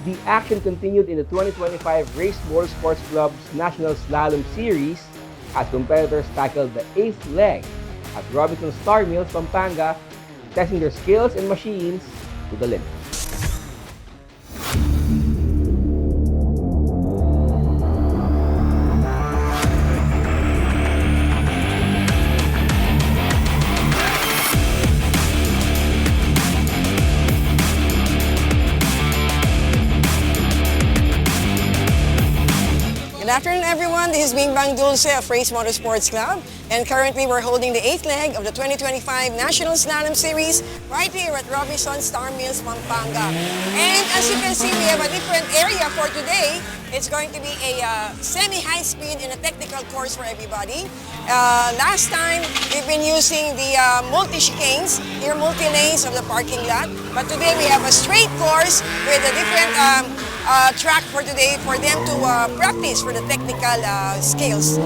The action continued in the 2025 Race Motorsports Club's National Slalom Series as competitors tackled the 8th leg at Robinson Star Mills, Pampanga, testing their skills and machines to the limit. Good afternoon, everyone. This is Bing Bang Dulce of Race Motorsports Club, and currently we're holding the 8th leg of the 2025 National Slalom Series right here at Robinson Star Mills, Pampanga. And as you can see, we have a different area for today. It's going to be a semi-high speed and a technical course for everybody. Last time, we've been using the multi-chicanes, here multi-lanes of the parking lot. But today we have a straight course with a different track for today for them to practice for the technical skills.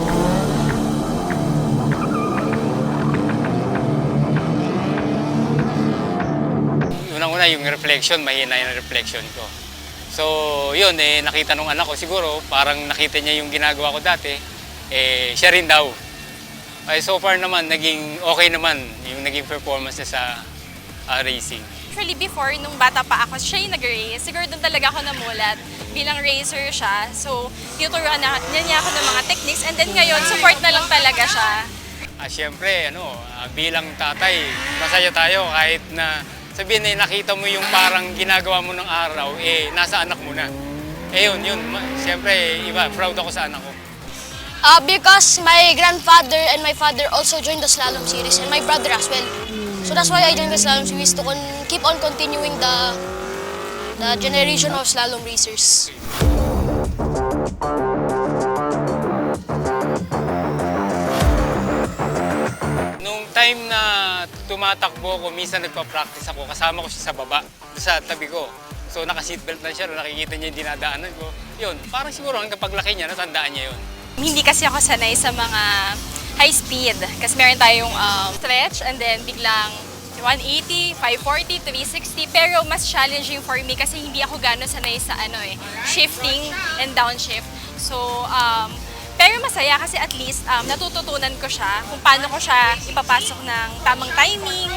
Unang-una yung reflection, mahina yung reflection ko. So yun, nakita nung anak ko, siguro parang nakita niya yung ginagawa ko dati, siya rin daw. So far naman, naging okay naman yung naging performance niya sa racing. Actually, before, nung bata pa ako, siya yung nag-race. Siguro doon talaga ako namulat. Bilang racer siya. So, tinuturuan niya ako ng mga techniques. And then ngayon, support na lang talaga siya. Siyempre, bilang tatay, masaya tayo kahit na sabihin na nakita mo yung parang ginagawa mo ng araw, nasa anak mo na. Yun. Siyempre, iba, proud ako sa anak ko. Because my grandfather and my father also joined the slalom series and my brother as well. So that's why I joined the slalom series to keep on continuing the generation of slalom racers. Nung time na tumatakbo ko, minsan nagpa-practice ako, kasama ko siya sa baba, sa tabi ko. So naka-seatbelt na siya, nakikita niya yung dinadaanan ko. Yun, parang siguro hanggang paglaki niya, natandaan niya yun. Hindi kasi ako sanay sa mga high speed. Kasi meron tayong stretch and then biglang 180, 540, 360. Pero mas challenging for me kasi hindi ako gano'n sanay sa shifting and downshift. So, pero masaya kasi at least natututunan ko siya kung paano ko siya ipapasok ng tamang timing.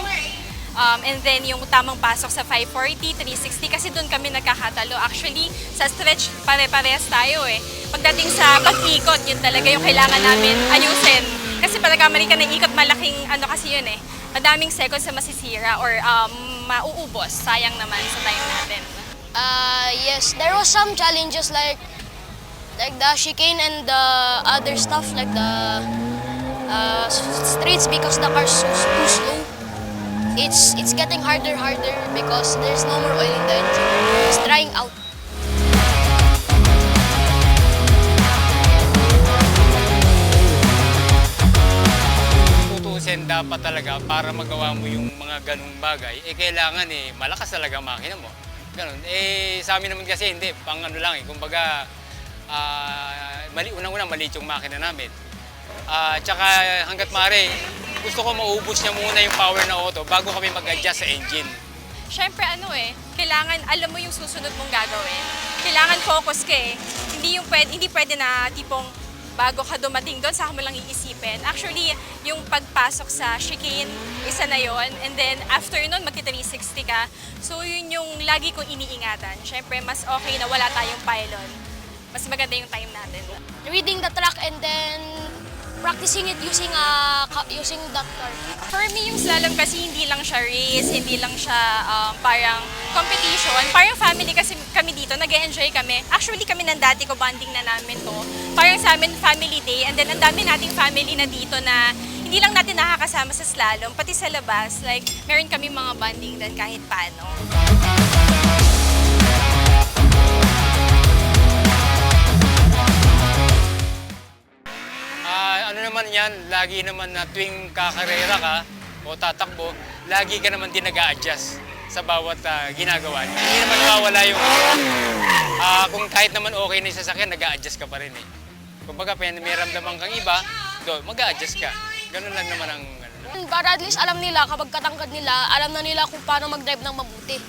And then yung tamang pasok sa 540, 360 kasi doon kami nagkakatalo. Actually, sa stretch pare-parehas tayo Pagdating sa pag-ikot, yun talaga yung kailangan namin ayusin. Kasi pag nagkamali ka ng ikot, malaking kasi yun madaming seconds na masisira or mauubos. Sayang naman sa time natin. Yes, there was some challenges like the chicane and the other stuff like the streets because the car's too slow. It's getting harder because there's no more oil in the engine. It's drying out. Tutusin dapat talaga para magawa mo yung mga ganung bagay, kailangan malakas talaga ang makina mo. Ganun. Sa amin naman kasi hindi, pang lang kumbaga unang-unang maliit yung makina namin. Tsaka hanggat maaari, gusto ko maubos niya muna yung power na auto bago kami mag-adjust sa engine. Siyempre kailangan alam mo yung susunod mong gagawin. Kailangan focus ka Hindi pwede na tipong bago ka dumating doon, saka mo lang iisipin. Actually, yung pagpasok sa chicane, isa na yon. And then after nun, magti-360 ka. So yun yung lagi kong iniingatan. Siyempre, mas okay na wala tayong pylon. Mas maganda yung time natin. Reading the track and then practicing it using that car. For me, yung slalom kasi hindi lang siya race, hindi lang siya parang competition. Parang family kasi kami dito, nag-enjoy kami. Actually, kami ng dati ko, bonding na namin to. Parang sa amin, family day. And then, ang dami nating family na dito na hindi lang natin nakakasama sa slalom, pati sa labas. Like, meron kami mga bonding din kahit paano. Ano naman yan, lagi naman na tuwing kakarera ka o tatakbo, lagi ka naman din nag-a-adjust sa bawat ginagawa niyo. Hindi naman nawawala yung kung kahit naman okay na yung sasakyan, nag-a-adjust ka pa rin Kumbaga, may ramdaman kang iba, mag-a-adjust ka. Ganun lang naman ang Para at least alam nila, kapag katangkad nila, alam na nila kung paano mag-drive ng mabuti.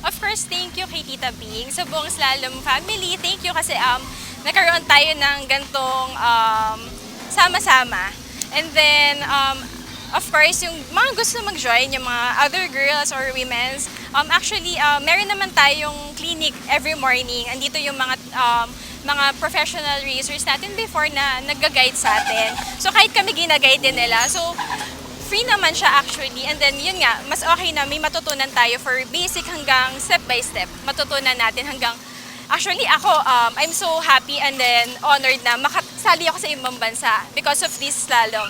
Of course, thank you kay Tita Bing, sa buong Slalom family. Thank you kasi nagkaroon tayo ng gantong sama-sama. And then, of course, yung mga gusto mag-join, yung mga other girls or women's, actually, meron naman tayong clinic every morning. Andito yung mga professional racers natin before na nag-guide sa atin. So, kahit kami gina-guide din nila. So, free naman siya actually. And then, yun nga, mas okay na may matutunan tayo for basic hanggang step by step. Matutunan natin hanggang actually, ako, I'm so happy and then honored na makasali ako sa ibang bansa because of this slalom.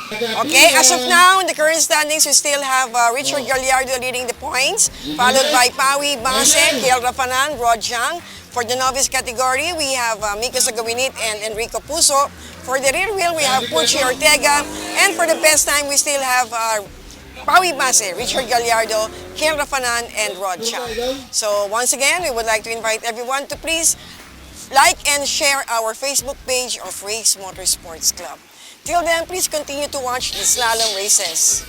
Okay, as of now, in the current standings, we still have Richard Gallardo leading the points, followed by Pawi Base, Kiel Rafanan, Rod Zhang. For the novice category, we have Miko Sagawinit and Enrico Puso. For the rear wheel, we have Pucci Ortega. And for the best time, we still have Pawi Base, Richard Gallardo, Kiel Rafanan, and Rod Zhang. So once again, we would like to invite everyone to please like and share our Facebook page of Race Motorsports Club. Till then, please continue to watch the slalom races.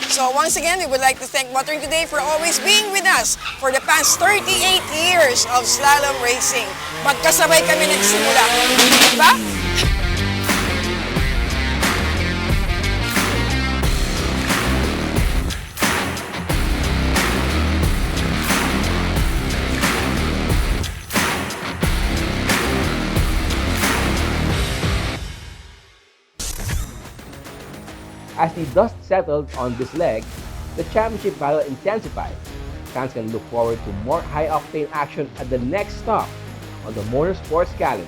So once again, we would like to thank Motoring Today for always being with us for the past 38 years of slalom racing. Magkasabay kami nagsimula. Diba? As the dust settled on this leg, the championship battle intensified. Fans can look forward to more high-octane action at the next stop on the motorsports calendar.